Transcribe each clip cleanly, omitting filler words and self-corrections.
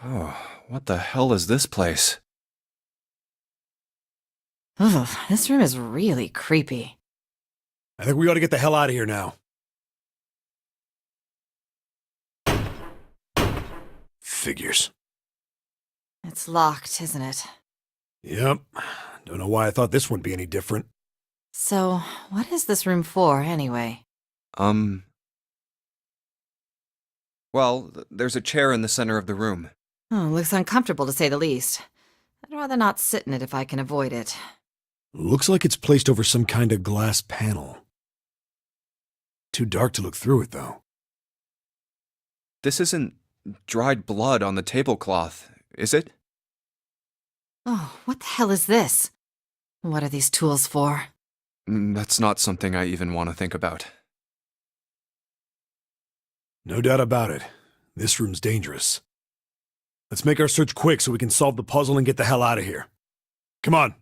Oh, what the hell is this place? Ugh, this room is really creepy. I think we ought to get the hell out of here now. Figures. It's locked, isn't it? Yep. Don't know why I thought this wouldn't be any different. So, what is this room for, anyway? Um... Well, there's a chair in the center of the room. Oh, looks uncomfortable to say the least. I'd rather not sit in it if I can avoid it. Looks like it's placed over some kind of glass panel. Too dark to look through it, though. This isn't dried blood on the tablecloth, is it? Oh, what the hell is this? What are these tools for? That's not something I even want to think about. No doubt about it. This room's dangerous. Let's make our search quick so we can solve the puzzle and get the hell out of here. Come on.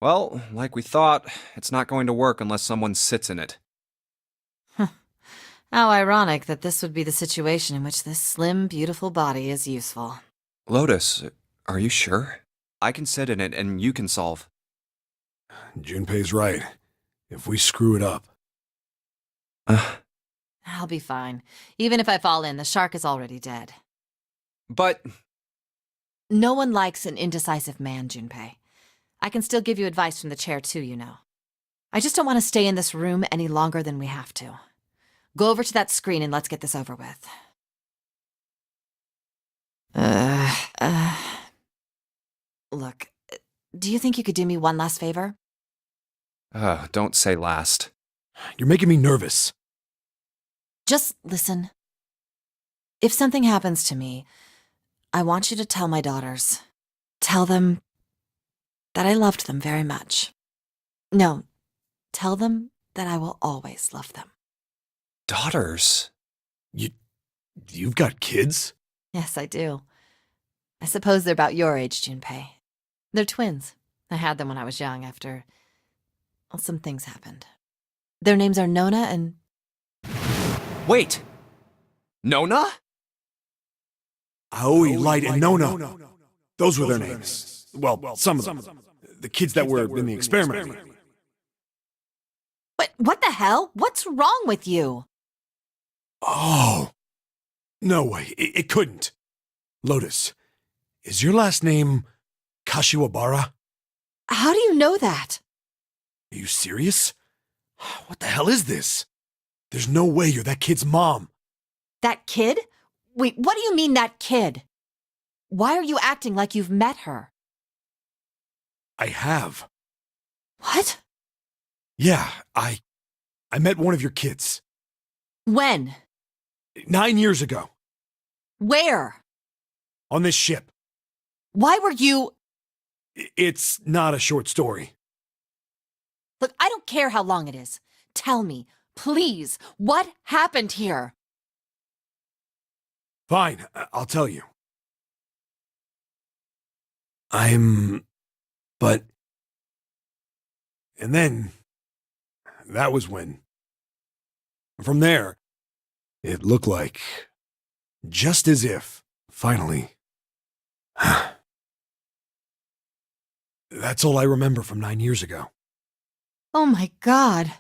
Well, like we thought, it's not going to work unless someone sits in it. How ironic that this would be the situation in which this slim, beautiful body is useful. Lotus, are you sure? I can sit in it and you can solve. Junpei's right. If we screw it up... I'll be fine. Even if I fall in, the shark is already dead. But... No one likes an indecisive man, Junpei. I can still give you advice from the chair too, you know. I just don't want to stay in this room any longer than we have to. Go over to that screen and let's get this over with. Look, do you think you could do me one last favor? Don't say last. You're making me nervous. Just listen. If something happens to me, I want you to tell my daughters. Tell them that I loved them very much. No, tell them that I will always love them. Daughters? You've got kids? Yes, I do. I suppose they're about your age, Junpei. They're twins. I had them when I was young after... well, some things happened. Their names are Nona and... Wait! Nona? Aoi, Light, and Nona. Those were their names. Well, some of them. The kids that were in the experiment. What the hell? What's wrong with you? Oh. No way. It couldn't. Lotus, is your last name Kashiwabara? How do you know that? Are you serious? What the hell is this? There's no way you're that kid's mom. That kid? Wait, what do you mean, that kid? Why are you acting like you've met her? I have. What? Yeah, I met one of your kids. When? 9 years ago. Where? On this ship. Why were you... It's not a short story. Look, I don't care how long it is. Tell me, please, what happened here? Fine, I'll tell you. But... And then... that was when... From there, it looked like... just as if, finally... That's all I remember from 9 years ago. Oh my God.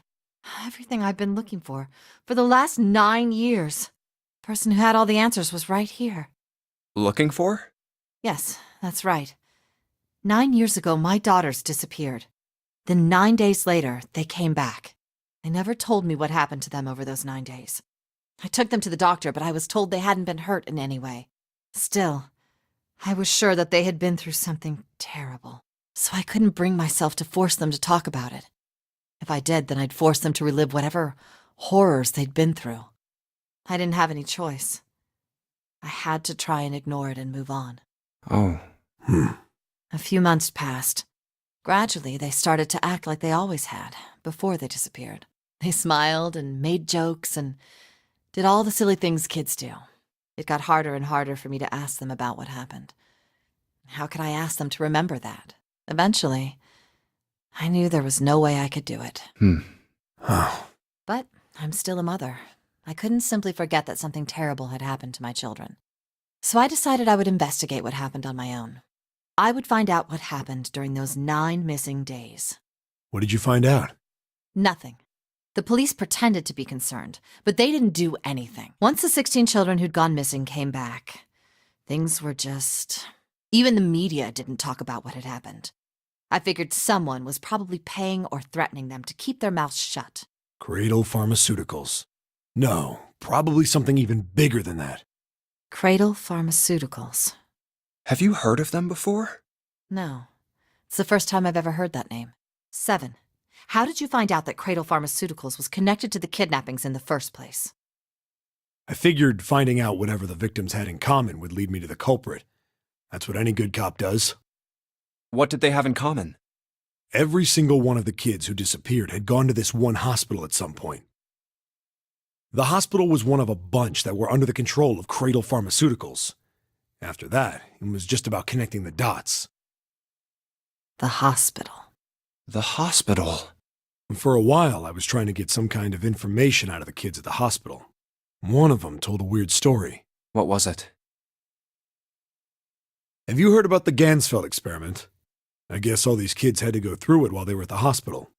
Everything I've been looking for the last 9 years. The person who had all the answers was right here. Looking for? Yes, that's right. 9 years ago, my daughters disappeared. Then 9 days later, they came back. They never told me what happened to them over those 9 days. I took them to the doctor, but I was told they hadn't been hurt in any way. Still, I was sure that they had been through something terrible, so I couldn't bring myself to force them to talk about it. If I did, then I'd force them to relive whatever horrors they'd been through. I didn't have any choice. I had to try and ignore it and move on. Oh. A few months passed. Gradually, they started to act like they always had, before they disappeared. They smiled and made jokes and did all the silly things kids do. It got harder and harder for me to ask them about what happened. How could I ask them to remember that? Eventually, I knew there was no way I could do it. Oh. But I'm still a mother. I couldn't simply forget that something terrible had happened to my children. So I decided I would investigate what happened on my own. I would find out what happened during those 9 missing days. What did you find out? Nothing. The police pretended to be concerned, but they didn't do anything. Once the 16 children who'd gone missing came back, things were just... Even the media didn't talk about what had happened. I figured someone was probably paying or threatening them to keep their mouths shut. Cradle Pharmaceuticals. No, probably something even bigger than that. Cradle Pharmaceuticals. Have you heard of them before? No. It's the first time I've ever heard that name. 7. How did you find out that Cradle Pharmaceuticals was connected to the kidnappings in the first place? I figured finding out whatever the victims had in common would lead me to the culprit. That's what any good cop does. What did they have in common? Every single one of the kids who disappeared had gone to this one hospital at some point. The hospital was one of a bunch that were under the control of Cradle Pharmaceuticals. After that, it was just about connecting the dots. The hospital. The hospital. For a while, I was trying to get some kind of information out of the kids at the hospital. One of them told a weird story. What was it? Have you heard about the Gansfeld experiment? I guess all these kids had to go through it while they were at the hospital.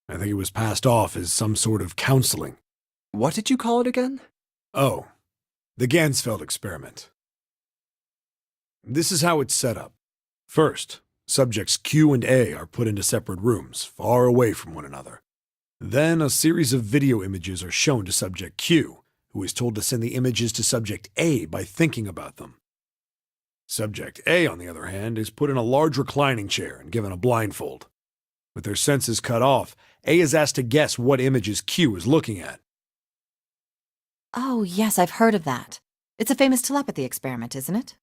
I think it was passed off as some sort of counseling. What did you call it again? Oh, the Gansfeld experiment. This is how it's set up. First, subjects Q and A are put into separate rooms, far away from one another. Then a series of video images are shown to subject Q, who is told to send the images to subject A by thinking about them. Subject A, on the other hand, is put in a large reclining chair and given a blindfold. With their senses cut off, A is asked to guess what images Q is looking at. Oh, yes, I've heard of that. It's a famous telepathy experiment, isn't it?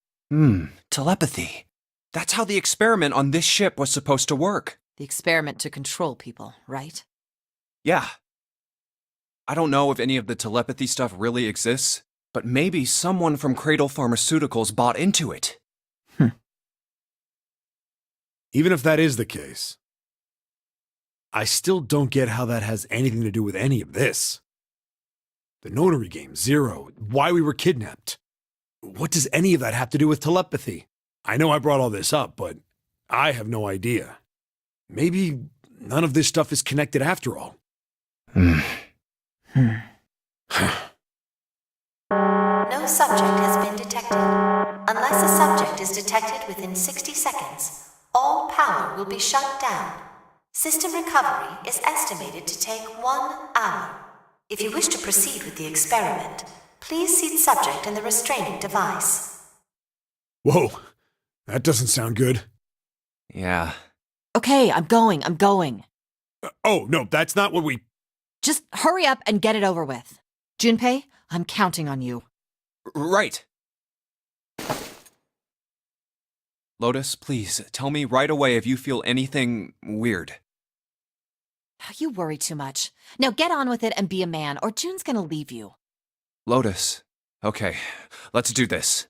Telepathy. That's how the experiment on this ship was supposed to work. The experiment to control people, right? Yeah. I don't know if any of the telepathy stuff really exists, but maybe someone from Cradle Pharmaceuticals bought into it. Even if that is the case, I still don't get how that has anything to do with any of this. The notary game, Zero, why we were kidnapped. What does any of that have to do with telepathy? I know I brought all this up, but I have no idea. Maybe none of this stuff is connected after all. No subject has been detected. Unless a subject is detected within 60 seconds, all power will be shut down. System recovery is estimated to take 1 hour. If you wish to proceed with the experiment, please seat subject in the restraining device. Whoa, that doesn't sound good. Yeah. Okay, I'm going. Oh, no, that's not what we... Just hurry up and get it over with. Junpei, I'm counting on you. Right. Lotus, please, tell me right away if you feel anything weird. You worry too much. Now get on with it and be a man, or June's gonna leave you. Lotus. Okay, let's do this.